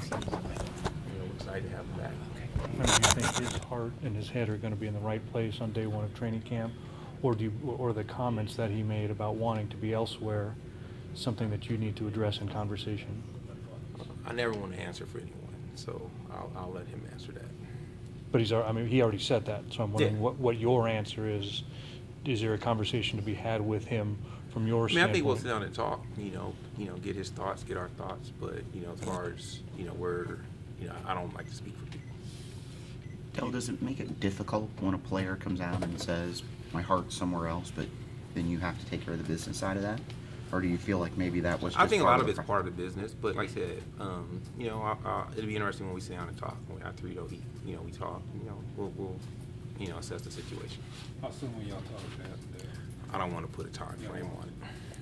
season. We're excited to have him back. Okay. Do you think his heart and his head are going to be in the right place on day one of training camp, or the comments that he made about wanting to be elsewhere something that you need to address in conversation? I never want to answer for anyone, so I'll let him answer that. But he already said that, so I'm wondering Yeah. what your answer is. Is there a conversation to be had with him from your standpoint? I think we'll sit down and talk, get his thoughts, get our thoughts, but, as far as, I don't like to speak for people. Dell, does it make it difficult when a player comes out and says, my heart's somewhere else, but then you have to take care of the business side of that? Or do you feel like maybe that was just I think a lot of it's the part of the business, but like I said, it'll be interesting when we sit down and talk. After, we talk, we'll assess the situation. How soon will y'all talk after that? I don't want to put a time frame on it.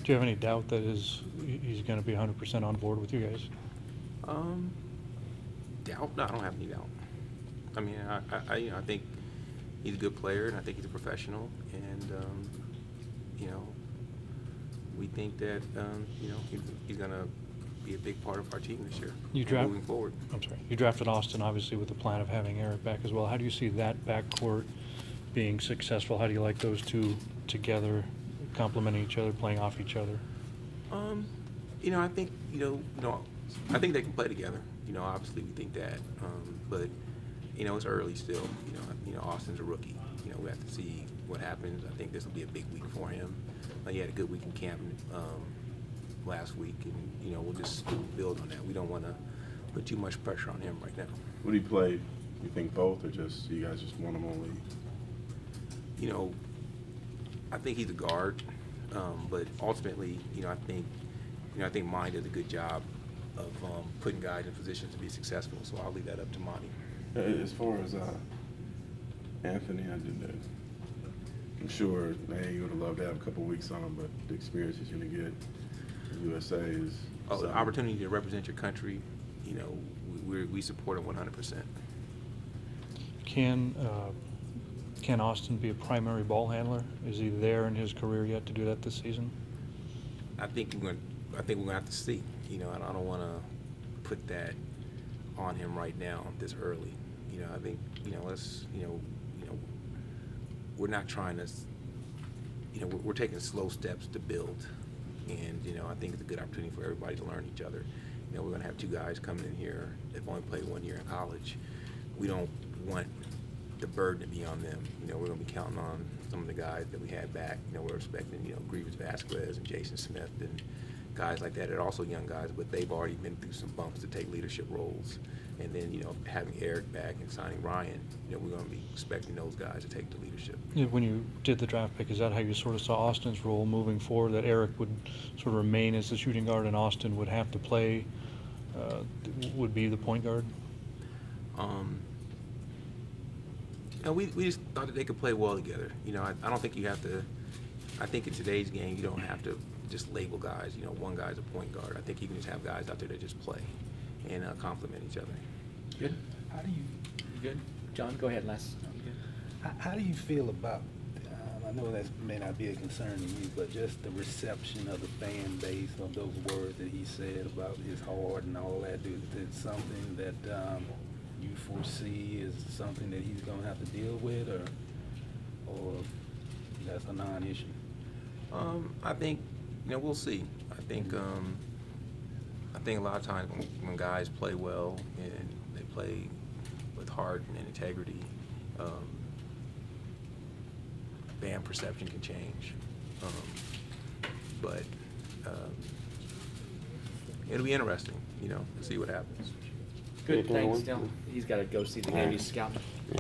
Do you have any doubt that he's going to be 100% on board with you guys? Doubt? No, I don't have any doubt. I mean, I think he's a good player, and I think he's a professional, and we think that he's going to be a big part of our team this year. Moving forward. I'm sorry. You drafted Austin, obviously, with the plan of having Eric back as well. How do you see that backcourt being successful? How do you like those two together, complementing each other, playing off each other? I think I think they can play together. Obviously we think that, but it's early still. Austin's a rookie. We have to see what happens. I think this will be a big week for him. He had a good week in camp last week, and we'll just build on that. We don't want to put too much pressure on him right now. Would he play? You think both, or just you guys just want him only? I think he's a guard, but ultimately, I think Monty does a good job of putting guys in positions to be successful. So I'll leave that up to Monty. As far as Anthony, I'm sure, man, you would have loved to have a couple weeks on him, but the experience he's going to get in USA is the opportunity to represent your country. We support him 100%. Can Austin be a primary ball handler? Is he there in his career yet to do that this season? I think we're going to have to see. I don't want to put that on him right now this early. I think we're not trying to. We're taking slow steps to build, and I think it's a good opportunity for everybody to learn each other. We're going to have two guys coming in here that've only played 1 year in college. We don't want the burden to be on them. We're going to be counting on some of the guys that we had back. We're expecting, Grievous Vasquez and Jason Smith and guys like that. They're also young guys, but they've already been through some bumps to take leadership roles. And then, having Eric back and signing Ryan, we're going to be expecting those guys to take the leadership. Yeah, when you did the draft pick, is that how you sort of saw Austin's role moving forward, that Eric would sort of remain as the shooting guard and Austin would have to play, would be the point guard? We just thought that they could play well together. I don't think you have to. I think in today's game, you don't have to just label guys. One guy's a point guard. I think you can just have guys out there that just play and complement each other. Good. How do you? Good. John, go ahead. Last. How do you feel about? I know that may not be a concern to you, but just the reception of the fan base of those words that he said about his heart and all that. Is it something that you foresee is something that he's going to have to deal with, or that's a non-issue? I think we'll see. I think a lot of times when guys play well and they play with heart and integrity, fan perception can change. But it'll be interesting, to see what happens. Good. Thanks, Dell. He's got to go see the game. He's scouting.